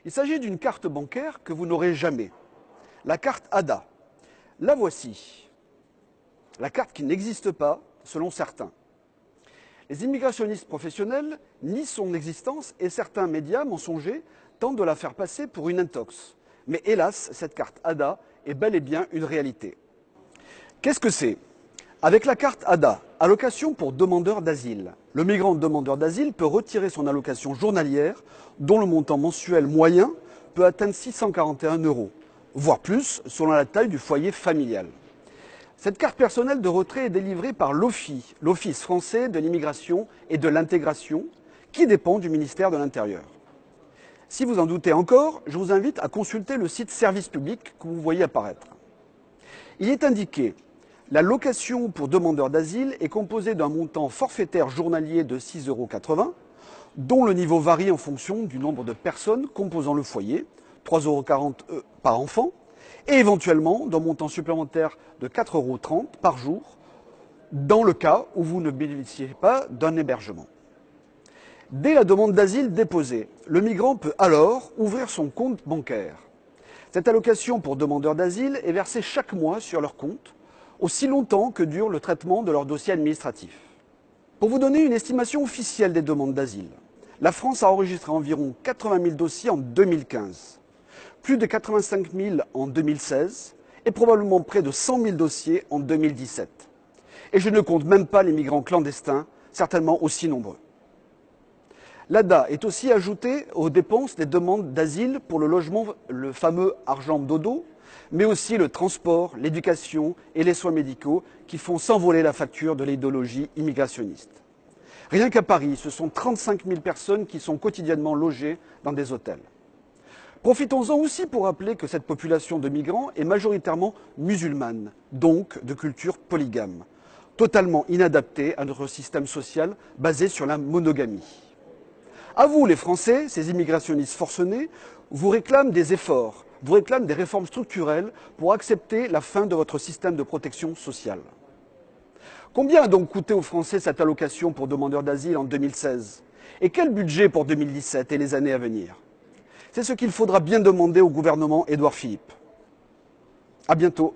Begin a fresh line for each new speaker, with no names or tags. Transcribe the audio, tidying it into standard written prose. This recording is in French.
Il s'agit d'une carte bancaire que vous n'aurez jamais, la carte ADA. La voici, la carte qui n'existe pas selon certains. Les immigrationnistes professionnels nient son existence et certains médias mensongers tentent de la faire passer pour une intox. Mais hélas, cette carte ADA est bel et bien une réalité. Qu'est-ce que c'est? Avec la carte ADA, allocation pour demandeur d'asile, le migrant demandeur d'asile peut retirer son allocation journalière dont le montant mensuel moyen peut atteindre 641 €, voire plus selon la taille du foyer familial. Cette carte personnelle de retrait est délivrée par l'OFII, l'Office français de l'immigration et de l'intégration, qui dépend du ministère de l'Intérieur. Si vous en doutez encore, je vous invite à consulter le site Service public que vous voyez apparaître. Il est indiqué: l'allocation pour demandeur d'asile est composée d'un montant forfaitaire journalier de 6,80 €, dont le niveau varie en fonction du nombre de personnes composant le foyer, 3,40 € par enfant, et éventuellement d'un montant supplémentaire de 4,30 € par jour, dans le cas où vous ne bénéficiez pas d'un hébergement. Dès la demande d'asile déposée, le migrant peut alors ouvrir son compte bancaire. Cette allocation pour demandeur d'asile est versée chaque mois sur leur compte, aussi longtemps que dure le traitement de leur dossier administratif. Pour vous donner une estimation officielle des demandes d'asile, la France a enregistré environ 80 000 dossiers en 2015, plus de 85 000 en 2016 et probablement près de 100 000 dossiers en 2017. Et je ne compte même pas les migrants clandestins, certainement aussi nombreux. L'ADA est aussi ajoutée aux dépenses des demandes d'asile pour le logement, le fameux argent dodo, mais aussi le transport, l'éducation et les soins médicaux qui font s'envoler la facture de l'idéologie immigrationniste. Rien qu'à Paris, ce sont 35 000 personnes qui sont quotidiennement logées dans des hôtels. Profitons-en aussi pour rappeler que cette population de migrants est majoritairement musulmane, donc de culture polygame, totalement inadaptée à notre système social basé sur la monogamie. À vous, les Français, ces immigrationnistes forcenés, vous réclament des efforts, vous réclament des réformes structurelles pour accepter la fin de votre système de protection sociale. Combien a donc coûté aux Français cette allocation pour demandeurs d'asile en 2016? Et quel budget pour 2017 et les années à venir? C'est ce qu'il faudra bien demander au gouvernement Édouard Philippe. À bientôt.